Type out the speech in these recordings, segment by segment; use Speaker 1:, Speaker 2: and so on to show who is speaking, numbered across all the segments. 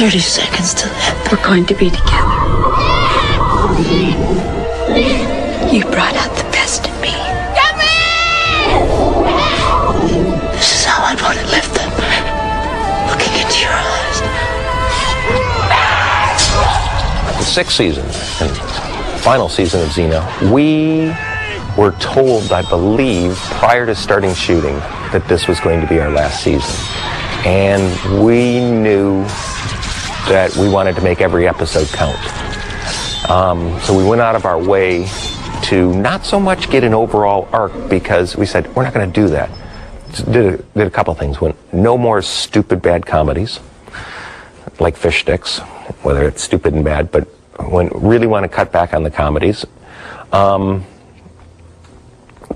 Speaker 1: 30 seconds to live. We're going to be together. You brought out the best in me. This is how I'd want to live them. Looking into your eyes.
Speaker 2: The sixth season and final season of Xena, we were told, I believe, prior to starting shooting, that this was going to be our last season. And we knew that we wanted to make every episode count. So we went out of our way to not so much get an overall arc, because we said, we're not going to do that. Did a couple things. No more stupid bad comedies, like Fish Sticks, whether it's stupid and bad, but really want to cut back on the comedies. Don't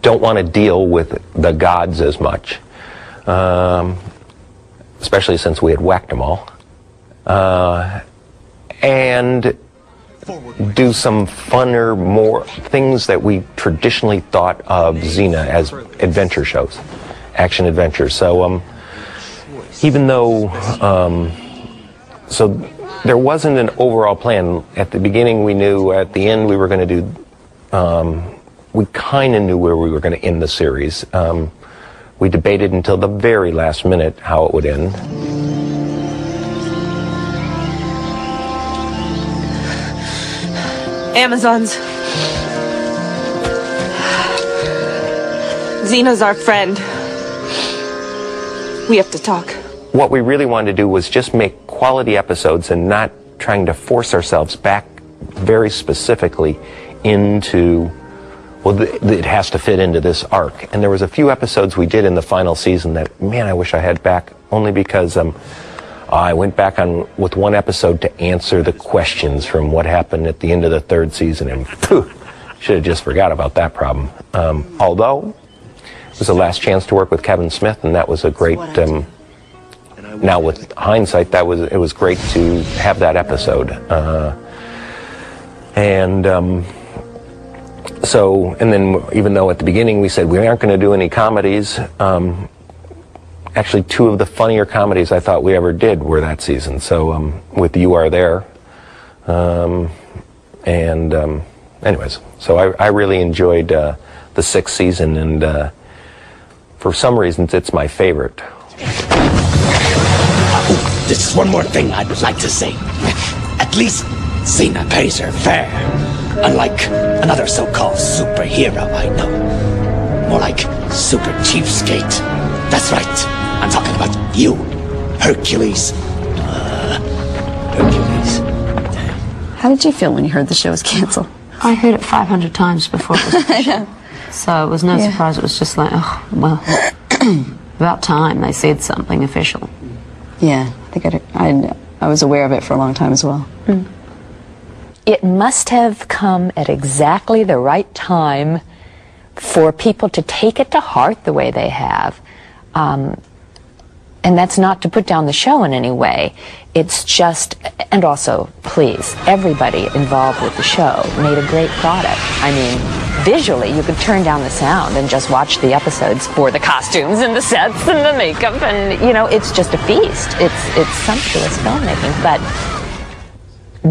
Speaker 2: want to deal with the gods as much, especially since we had whacked them all. And do some funner, more things that we traditionally thought of Xena as adventure shows, action adventures. So even though, so there wasn't an overall plan. At the beginning we knew, at the end we were going to do, we kind of knew where we were going to end the series. We debated until the very last minute how it would end.
Speaker 3: Amazons. Xena's our friend. We have to talk.
Speaker 2: What we really wanted to do was just make quality episodes and not trying to force ourselves back very specifically into, well, it has to fit into this arc. And there was a few episodes we did in the final season that, man, I wish I had back, only because I went back on with one episode to answer the questions from what happened at the end of the third season, and should have just forgot about that problem. Although it was the last chance to work with Kevin Smith, and that was a great. Now with hindsight, it was great to have that episode. So, and then even though at the beginning we said we aren't going to do any comedies. Actually, two of the funnier comedies I thought we ever did were that season. So with You Are There, anyways, so I really enjoyed the sixth season, and for some reasons it's my favorite.
Speaker 4: This is one more thing I'd like to say. At least Xena pays her fair, unlike another so-called superhero I know. More like super cheapskate. That's right. I'm talking about you, Hercules. Hercules.
Speaker 5: How did you feel when you heard the show was canceled?
Speaker 6: I heard it 500 times before it was official. So it was no surprise. It was just like, oh, well, about time they said something official.
Speaker 5: Yeah, I think I was aware of it for a long time as well.
Speaker 7: Mm. It must have come at exactly the right time for people to take it to heart the way they have. And that's not to put down the show in any way. It's just, and also, please, everybody involved with the show made a great product. I mean, visually, you could turn down the sound and just watch the episodes for the costumes and the sets and the makeup, and, you know, it's just a feast. It's sumptuous filmmaking,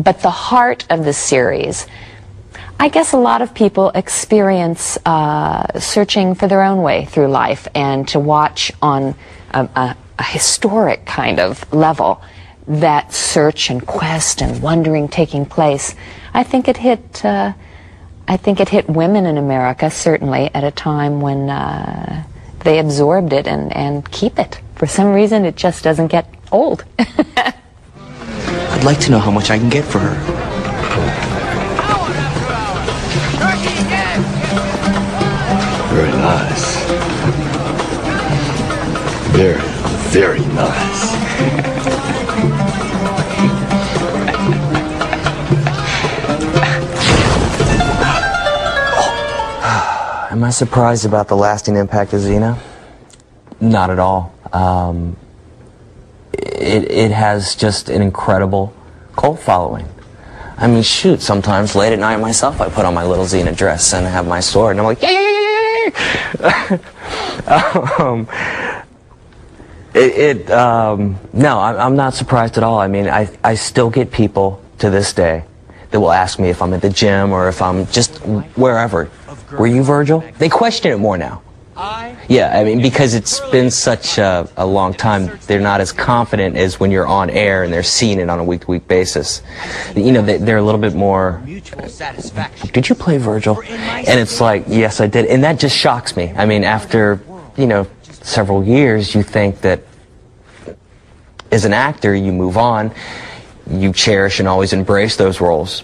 Speaker 7: but the heart of the series, I guess a lot of people experience searching for their own way through life, and to watch on a historic kind of level that search and quest and wondering taking place. I think it hit women in America, certainly, at a time when they absorbed it and keep it. For some reason, it just doesn't get old.
Speaker 4: I'd like to know how much I can get for her. Very nice. Very nice.
Speaker 8: Am I surprised about the lasting impact of Xena? Not at all. It has just an incredible cult following. I mean, shoot, sometimes late at night myself I put on my little Xena dress and have my sword, and I'm like, yeah. No, I'm not surprised at all. I mean, I still get people to this day that will ask me if I'm at the gym or if I'm just wherever. Were you Virgil? They question it more now. Yeah, I mean, because it's been such a long time, they're not as confident as when you're on air and they're seeing it on a week-to-week basis. You know, they're a little bit more, did you play Virgil? And it's like, yes, I did. And that just shocks me. I mean, after, you know, several years, you think that as an actor, you move on, you cherish and always embrace those roles.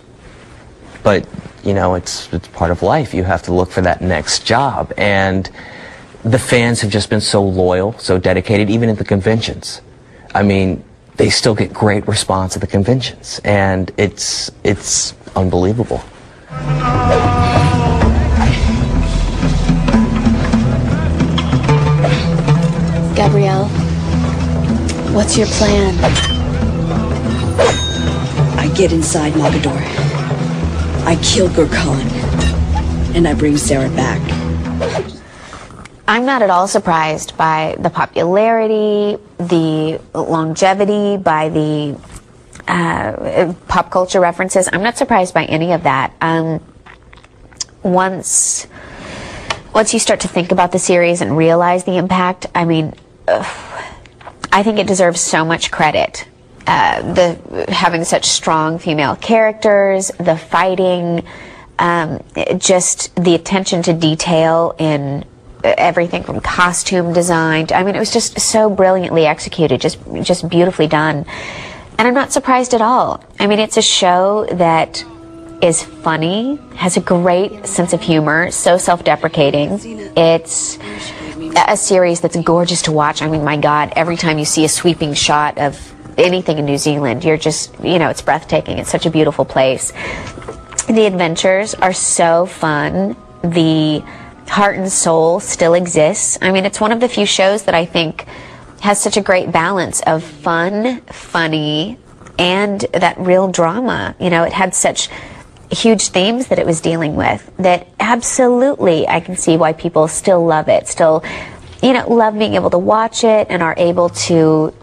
Speaker 8: But, you know, it's part of life. You have to look for that next job. And the fans have just been so loyal, so dedicated, even at the conventions. I mean, they still get great response at the conventions, and it's unbelievable.
Speaker 3: Gabrielle, what's your plan?
Speaker 9: I get inside Mogador. I kill Gurkhan, and I bring Sarah back.
Speaker 3: I'm not at all surprised by the popularity, the longevity, by the pop culture references. I'm not surprised by any of that. Once you start to think about the series and realize the impact, I mean, I think it deserves so much credit. Having such strong female characters, the fighting, just the attention to detail in everything from costume design. I mean, it was just so brilliantly executed, just beautifully done. And I'm not surprised at all. I mean, it's a show that is funny, has a great sense of humor, so self-deprecating. It's a series that's gorgeous to watch. I mean, my God, every time you see a sweeping shot of anything in New Zealand, you're just, you know, it's breathtaking. It's such a beautiful place. The adventures are so fun. The heart and soul still exists. I mean, it's one of the few shows that I think has such a great balance of fun, funny, and that real drama. You know, it had such huge themes that it was dealing with that absolutely I can see why people still love it, still, you know, love being able to watch it and are able to,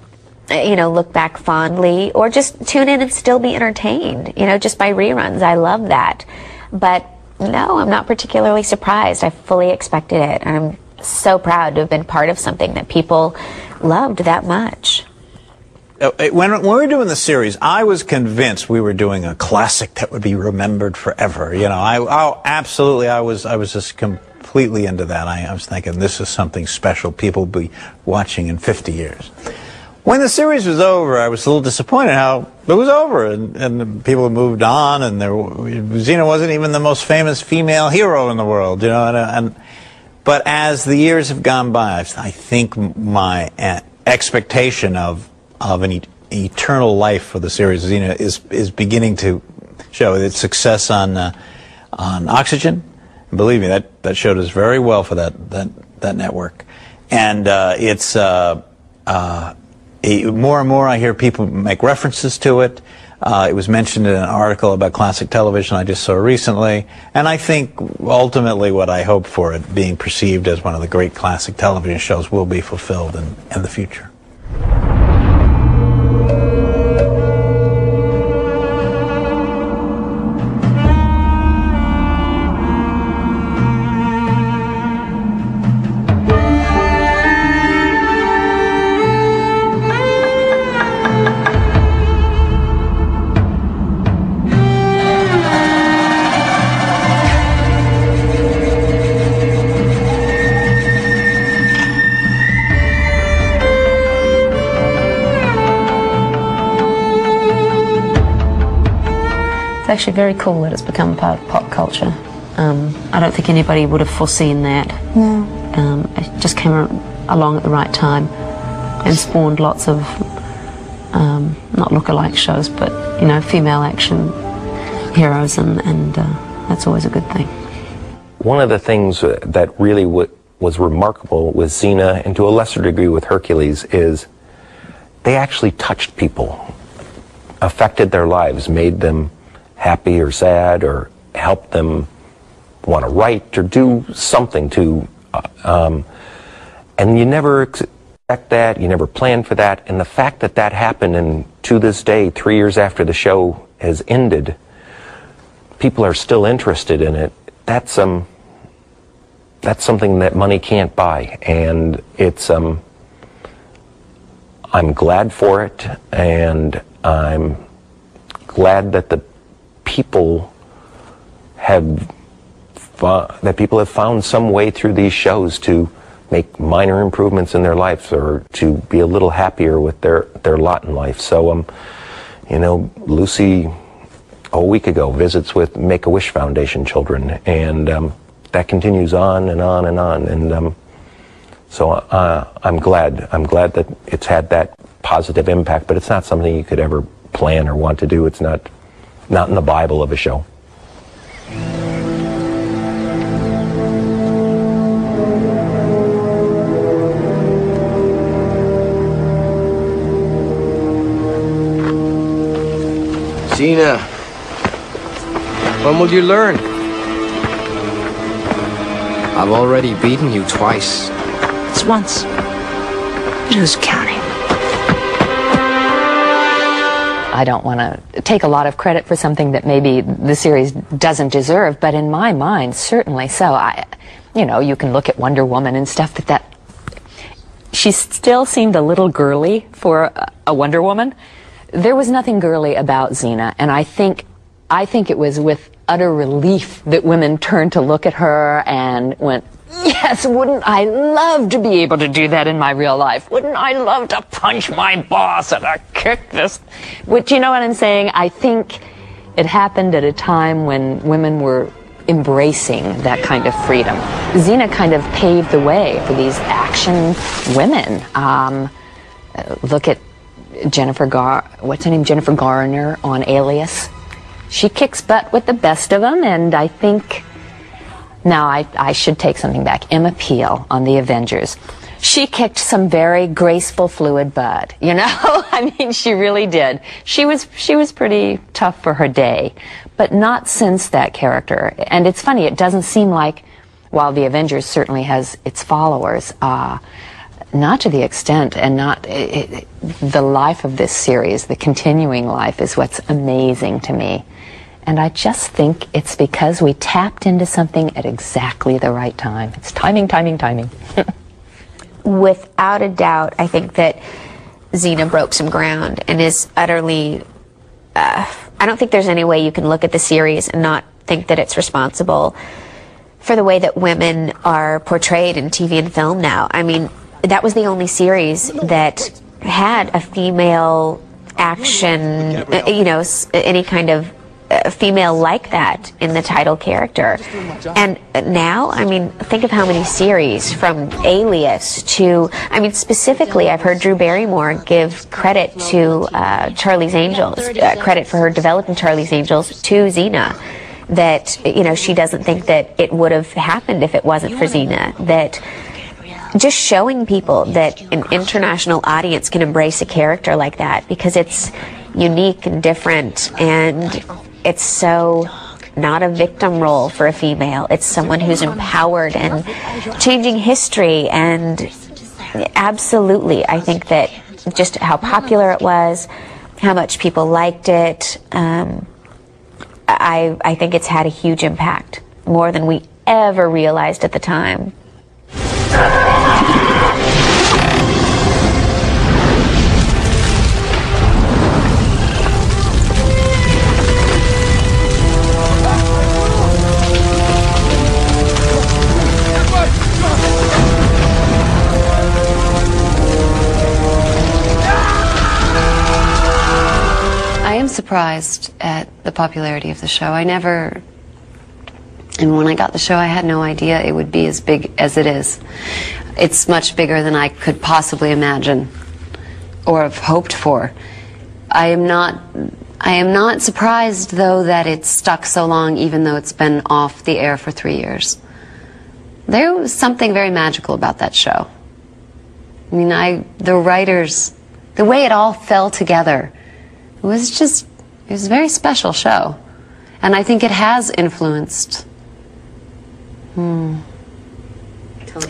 Speaker 3: you know, look back fondly or just tune in and still be entertained, you know, just by reruns. I love that. But no, I'm not particularly surprised. I fully expected it. And I'm so proud to have been part of something that people loved that much.
Speaker 10: When we were doing the series, I was convinced we were doing a classic that would be remembered forever. You know, absolutely, I was just completely into that. I was thinking this is something special people will be watching in 50 years. When the series was over, I was a little disappointed how it was over, and people had moved on, and Xena wasn't even the most famous female hero in the world, you know. But as the years have gone by, I think my expectation of an eternal life for the series Xena is beginning to show. Its success on Oxygen, and believe me, that show does very well for that network, and it's. More and more I hear people make references to it. It was mentioned in an article about classic television I just saw recently, and I think ultimately what I hope for it being perceived as one of the great classic television shows will be fulfilled in the future.
Speaker 6: It's actually very cool that it's become part of pop culture. I don't think anybody would have foreseen that.
Speaker 5: No.
Speaker 6: It just came along at the right time and spawned lots of, not look-alike shows, but, you know, female action heroes, and that's always a good thing.
Speaker 2: One of the things that really was remarkable with Xena, and to a lesser degree with Hercules, is they actually touched people, affected their lives, made them happy or sad, or helped them want to write or do something to, and you never that, you never planned for that, and the fact that that happened, and to this day, 3 years after the show has ended, people are still interested in it. That's something that money can't buy, and it's I'm glad for it, and I'm glad that the people have found some way through these shows to make minor improvements in their lives, or to be a little happier with their lot in life. So, you know, Lucy, a week ago, visits with Make-A-Wish Foundation children, and that continues on and on and on. And so I'm glad that it's had that positive impact. But it's not something you could ever plan or want to do. It's not in the Bible of a show.
Speaker 11: Xena, when will you learn? I've already beaten you twice.
Speaker 7: It's once. But who's counting? I don't want to take a lot of credit for something that maybe the series doesn't deserve, but in my mind, certainly so. You know, you can look at Wonder Woman and stuff, but that she still seemed a little girly for a Wonder Woman. There was nothing girly about Xena, and I think it was with utter relief that women turned to look at her and went, yes, wouldn't I love to be able to do that in my real life? Wouldn't I love to punch my boss and kick this? Which, you know what I'm saying? I think it happened at a time when women were embracing that kind of freedom. Xena kind of paved the way for these action women. Look at Jennifer Garner on Alias. She kicks butt with the best of them, and I think, now I should take something back. Emma Peel on The Avengers. She kicked some very graceful, fluid butt, you know? I mean, she really did. She was pretty tough for her day, but not since that character. And it's funny, it doesn't seem like, while The Avengers certainly has its followers, not to the extent, and not the life of this series, the continuing life, is what's amazing to me. And I just think it's because we tapped into something at exactly the right time. It's timing, timing, timing.
Speaker 3: Without a doubt, I think that Xena broke some ground and is utterly... I don't think there's any way you can look at the series and not think that it's responsible for the way that women are portrayed in TV and film now. I mean, that was the only series that had a female action, you know, any kind of female like that in the title character. And now, I mean, think of how many series, from Alias to, I mean, specifically, I've heard Drew Barrymore give credit to Charlie's Angels, credit for her developing Charlie's Angels to Xena. That, you know, she doesn't think that it would have happened if it wasn't for Xena. That just showing people that an international audience can embrace a character like that, because it's unique and different, and it's so not a victim role for a female. It's someone who's empowered and changing history. And absolutely, I think that just how popular it was, how much people liked it, I think it's had a huge impact, more than we ever realized at the time.
Speaker 12: I am surprised at the popularity of the show. And when I got the show, I had no idea it would be as big as it is. It's much bigger than I could possibly imagine or have hoped for. I am not surprised, though, that it's stuck so long, even though it's been off the air for 3 years. There was something very magical about that show. I mean, the writers, the way it all fell together, it was a very special show. And I think it has influenced.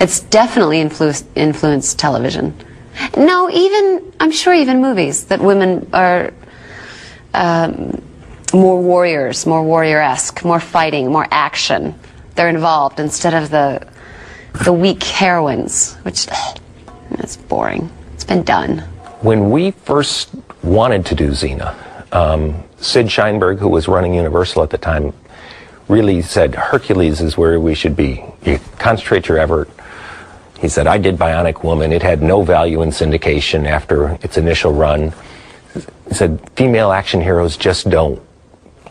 Speaker 12: It's definitely influenced television. No, I'm sure even movies, that women are more warriors, more warrior-esque, more fighting, more action. They're involved instead of the weak heroines, which that's boring. It's been done.
Speaker 2: When we first wanted to do Xena, Sid Sheinberg, who was running Universal at the time, really said Hercules is where we should be. You concentrate your effort. He said, I did Bionic Woman. It had no value in syndication after its initial run. He said, female action heroes just don't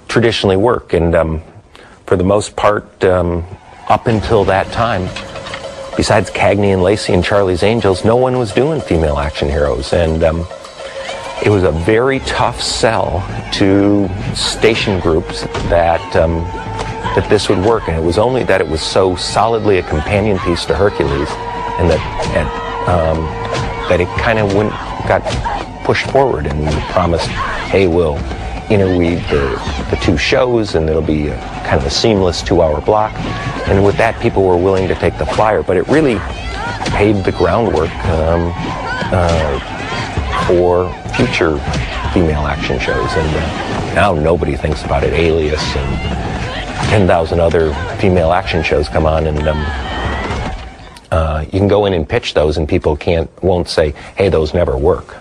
Speaker 2: traditionally work. And for the most part, up until that time, besides Cagney and Lacey and Charlie's Angels, no one was doing female action heroes. And it was a very tough sell to station groups that that this would work. And it was only that it was so solidly a companion piece to Hercules, and that it kind of got pushed forward, and we promised, hey, we'll interweave the two shows, and it'll be kind of a seamless 2-hour block. And with that, people were willing to take the flyer, but it really paved the groundwork for future female action shows. And now nobody thinks about it. Alias and 10,000 other female action shows come on, and you can go in and pitch those, and people won't say, hey, those never work.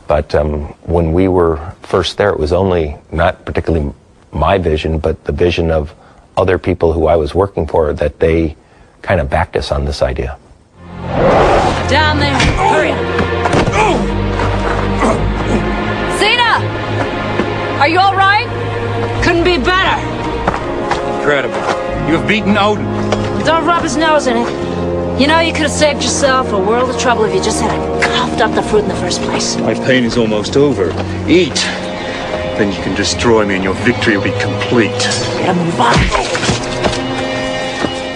Speaker 2: But when we were first there, it was only not particularly my vision, but the vision of other people who I was working for, that they kind of backed us on this idea.
Speaker 13: Down there, hurry up. Xena! Are you all right? Couldn't be better.
Speaker 14: Incredible. You have beaten Odin.
Speaker 13: Don't rub his nose in it. You know, you could have saved yourself a world of trouble if you just had coughed up the fruit in the first place.
Speaker 14: My pain is almost over. Eat. Then you can destroy me and your victory will be complete.
Speaker 13: Gotta move on.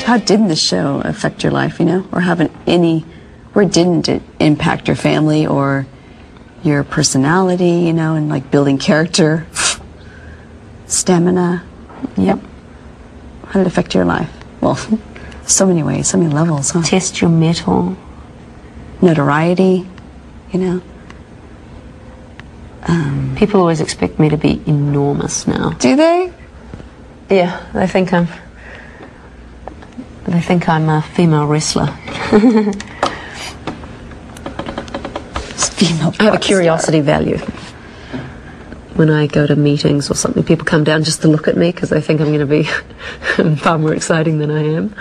Speaker 5: How did the show affect your life, you know? Or where didn't it impact your family or your personality, you know, and like building character, stamina? Yep. How did it affect your life? Well, so many ways, so many levels, huh?
Speaker 6: Test your mettle.
Speaker 5: Notoriety, you know?
Speaker 6: People always expect me to be enormous now.
Speaker 5: Do they?
Speaker 6: Yeah, they think I'm a female wrestler. I have a curiosity value. When I go to meetings or something, people come down just to look at me because they think I'm going to be far more exciting than I am.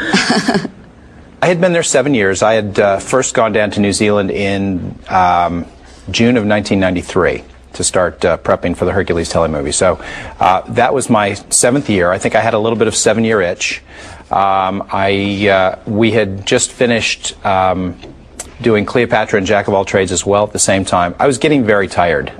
Speaker 15: I had been there 7 years. I had first gone down to New Zealand in June of 1993 to start prepping for the Hercules telemovie. So that was my 7th year. I think I had a little bit of 7-year itch. We had just finished doing Cleopatra and Jack of All Trades as well at the same time. I was getting very tired.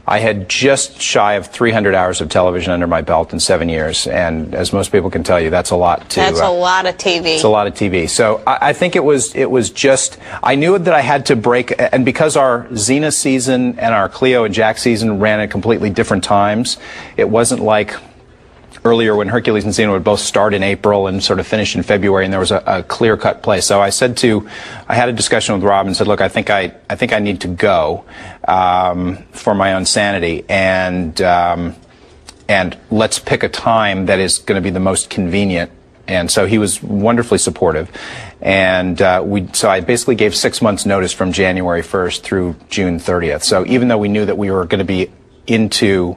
Speaker 15: I had just shy of 300 hours of television under my belt in 7 years, and as most people can tell you, that's a lot to...
Speaker 16: That's a lot of TV.
Speaker 15: It's a lot of TV. So I think it was just... I knew that I had to break, and because our Xena season and our Cleo and Jack season ran at completely different times, it wasn't like earlier when Hercules and Xena would both start in April and sort of finish in February, and there was a clear-cut place. So I had a discussion with Rob and said, look, I think I need to go for my own sanity, and let's pick a time that is going to be the most convenient. And so he was wonderfully supportive, and so I basically gave 6 months notice from January 1st through June 30th. So even though we knew that we were going to be into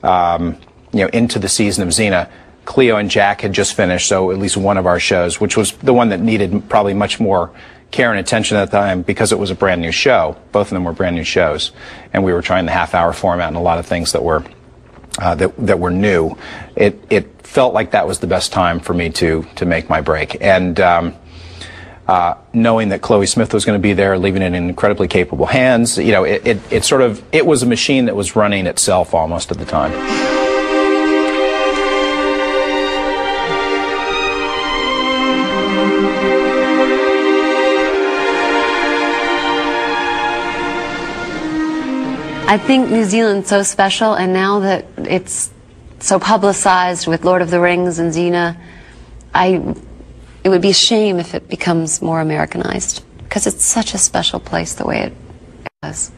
Speaker 15: the season of Xena, Cleo and Jack had just finished, so at least one of our shows, which was the one that needed probably much more care and attention at the time because it was a brand new show. Both of them were brand new shows, and we were trying the half-hour format and a lot of things that were new. It felt like that was the best time for me to make my break, and knowing that Chloe Smith was going to be there, leaving it in incredibly capable hands, you know, it was a machine that was running itself almost at the time.
Speaker 12: I think New Zealand's so special, and now that it's so publicized with Lord of the Rings and Xena, it would be a shame if it becomes more Americanized. because it's such a special place the way it was.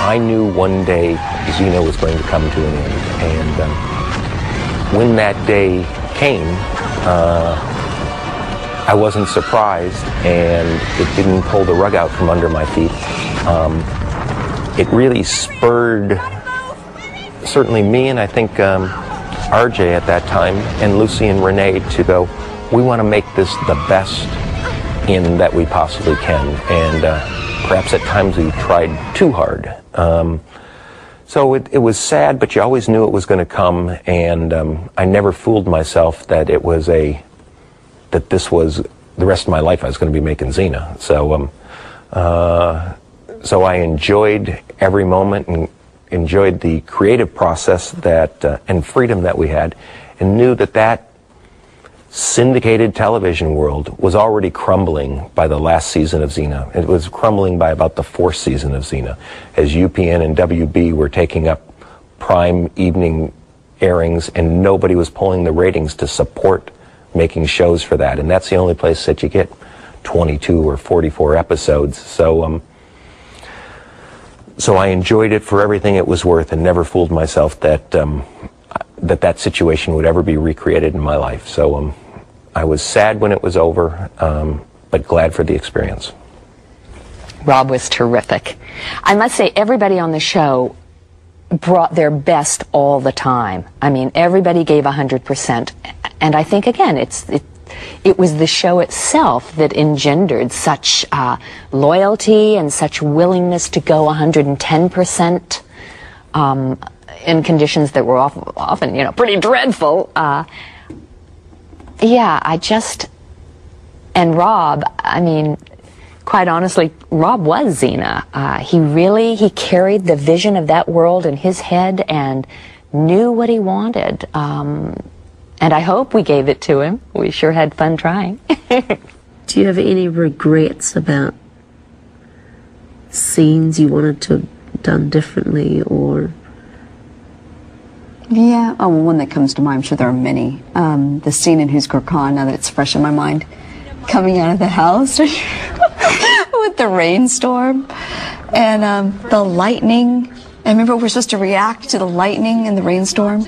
Speaker 2: I knew one day Xena was going to come to an end, and when that day came, I wasn't surprised, and it didn't pull the rug out from under my feet. It really spurred, certainly me, and I think RJ at that time, and Lucy and Renee to go, we want to make this the best in that we possibly can, and perhaps at times we tried too hard. So it was sad, but you always knew it was going to come, and I never fooled myself that it was that this was the rest of my life I was going to be making Xena. So so I enjoyed every moment and enjoyed the creative process that and freedom that we had, and knew that that syndicated television world was already crumbling by the last season of Xena. It was crumbling by about the fourth season of Xena, as UPN and WB were taking up prime evening airings, and nobody was pulling the ratings to support making shows for that. And that's the only place that you get 22 or 44 episodes. So so I enjoyed it for everything it was worth, and never fooled myself that that situation would ever be recreated in my life. So I was sad when it was over, but glad for the experience.
Speaker 7: Rob was terrific. I must say, everybody on the show brought their best all the time. I mean, everybody gave 100%. And I think, again, it was the show itself that engendered such loyalty and such willingness to go 110%. In conditions that were often, you know, pretty dreadful. Yeah, and Rob, I mean, quite honestly, Rob was Xena. He carried the vision of that world in his head and knew what he wanted. And I hope we gave it to him. We sure had fun trying.
Speaker 6: Do you have any regrets about scenes you wanted to have done differently, or?
Speaker 5: Yeah, oh, well, one that comes to mind, I'm sure there are many. The scene in Who's Gurkhan, now that it's fresh in my mind, coming out of the house with the rainstorm and the lightning. I remember we were supposed to react to the lightning and the rainstorm,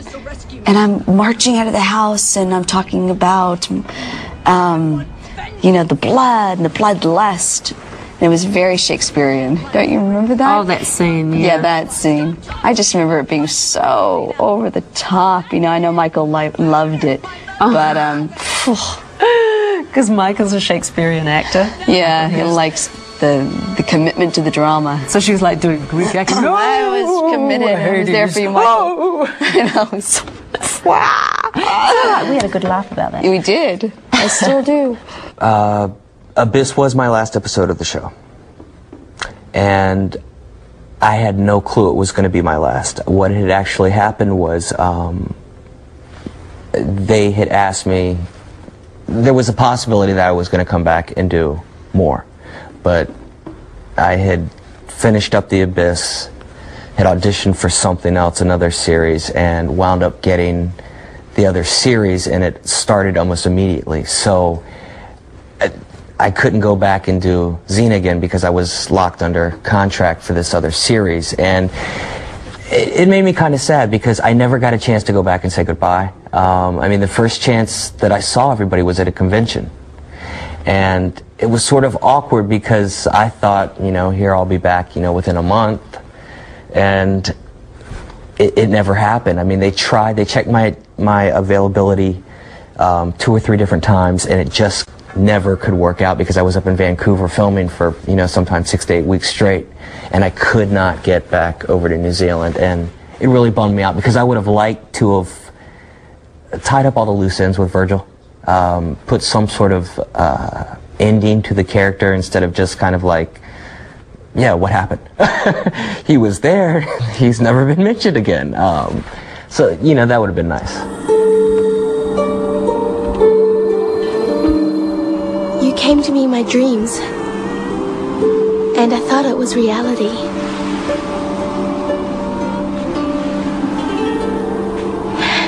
Speaker 5: and I'm marching out of the house and I'm talking about, you know, the blood and the bloodlust. It was very Shakespearean. Don't you remember that?
Speaker 6: Oh, that scene, yeah.
Speaker 5: Yeah, that scene. I just remember it being so over the top. You know, I know Michael loved it, but
Speaker 6: because Michael's a Shakespearean actor.
Speaker 5: Yeah, he likes the commitment to the drama.
Speaker 6: So she was like doing Greek acting.
Speaker 5: No, I was committed. I was there for you, Michael.
Speaker 6: We had a good laugh about that.
Speaker 5: We did. I still do.
Speaker 8: Abyss was my last episode of the show, and I had no clue it was going to be my last. What had actually happened was they had asked me, there was a possibility that I was going to come back and do more, but I had finished up the Abyss, had auditioned for something else, another series, and wound up getting the other series, and it started almost immediately. So I couldn't go back and do Xena again because I was locked under contract for this other series, and it made me kind of sad because I never got a chance to go back and say goodbye. I mean, the first chance that I saw everybody was at a convention, and it was sort of awkward because I thought, you know, here I'll be back, you know, within a month, and it never happened. I mean, they checked my availability 2 or 3 different times, and it just never could work out because I was up in Vancouver filming for, you know, sometimes 6 to 8 weeks straight, and I could not get back over to New Zealand, and it really bummed me out because I would have liked to have tied up all the loose ends with Virgil, put some sort of ending to the character instead of just kind of like, yeah, what happened? He was there, he's never been mentioned again. So, you know, that would have been nice.
Speaker 16: came to me in my dreams, and I thought it was reality.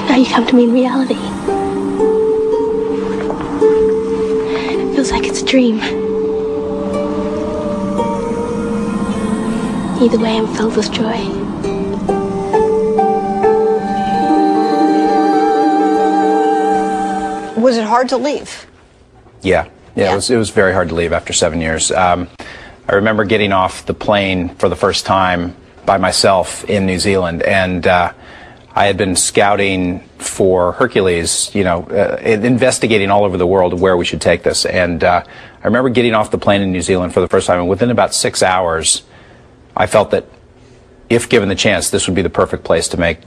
Speaker 16: Now you come to me in reality. It feels like it's a dream. Either way, I'm filled with joy.
Speaker 17: Was it hard to leave?
Speaker 15: Yeah. It was very hard to leave after 7 years. I remember getting off the plane for the first time by myself in New Zealand, and I had been scouting for Hercules, investigating all over the world where we should take this. And I remember getting off the plane in New Zealand for the first time, and within about 6 hours, I felt that if given the chance, this would be the perfect place to make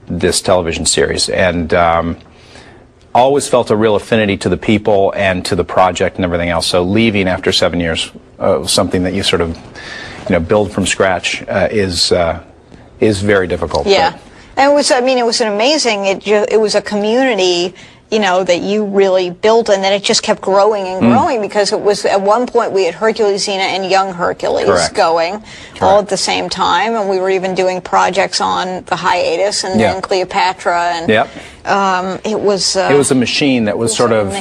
Speaker 15: this television series. And always felt a real affinity to the people and to the project and everything else. So leaving after 7 years, something that you sort of, build from scratch, is very difficult.
Speaker 17: Yeah, and it was. I mean, it was an amazing. It was a community, that you really built, and then it just kept growing and growing because it was at one point we had Hercules, Xena, and Young Hercules going all at the same time, and we were even doing projects on the hiatus, and then Cleopatra, and it was
Speaker 15: a machine that was sort of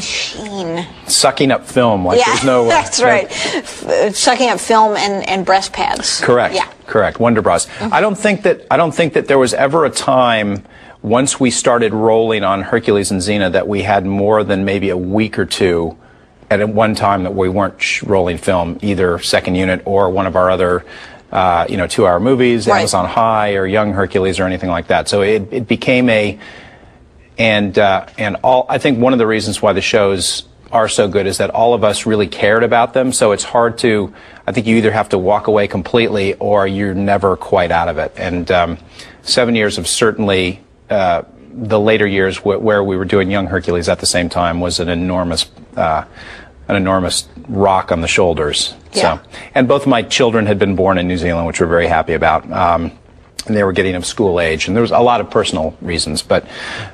Speaker 15: sucking up film. Like there's no
Speaker 17: that's right, sucking up film and breast pads.
Speaker 15: Correct. Yeah. Correct. Wonder bras. I don't think that there was ever a time, once we started rolling on Hercules and Xena, that we had more than maybe a week or two at one time that we weren't rolling film, either Second Unit or one of our other 2-hour movies, Amazon High or Young Hercules or anything like that. So it became I think one of the reasons why the shows are so good is that all of us really cared about them. So it's hard to, I think you either have to walk away completely or you're never quite out of it. And 7 years of certainly the later years where we were doing Young Hercules at the same time was an enormous rock on the shoulders.
Speaker 17: Yeah.
Speaker 15: So, and both of my children had been born in New Zealand, which we're very happy about. And they were getting of school age, and there was a lot of personal reasons, but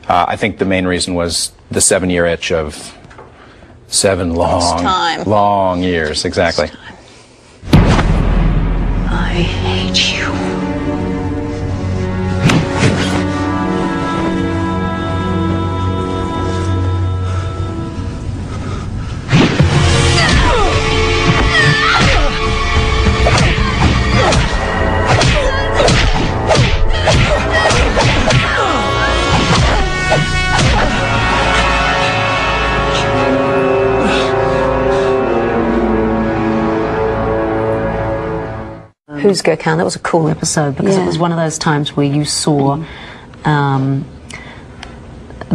Speaker 15: I think the main reason was the 7-year itch of 7 long years. Exactly.
Speaker 9: I hate you.
Speaker 6: Who's Gurkhan? That was a cool episode because it was one of those times where you saw the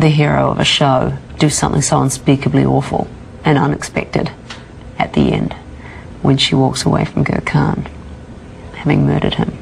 Speaker 6: hero of a show do something so unspeakably awful and unexpected at the end when she walks away from Gurkhan, having murdered him.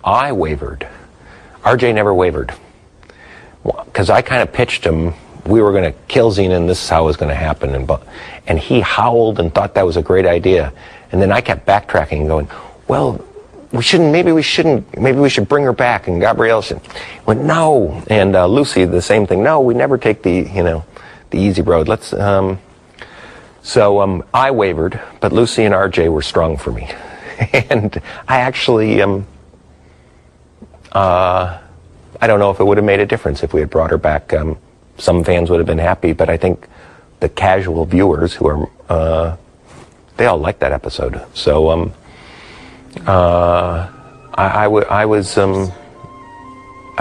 Speaker 2: I wavered. RJ never wavered. Because I kind of pitched him, we were going to kill Xena and this is how it was going to happen. And he howled and thought that was a great idea. And then I kept backtracking and going, well, maybe we should bring her back. And Gabrielle went, no. And Lucy, the same thing. No, we never take the easy road. So I wavered, but Lucy and RJ were strong for me. And I actually, I don't know if it would have made a difference if we had brought her back. Some fans would have been happy, but I think the casual viewers who are, they all liked that episode. So I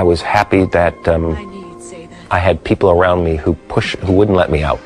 Speaker 2: was happy that I had people around me who wouldn't let me out.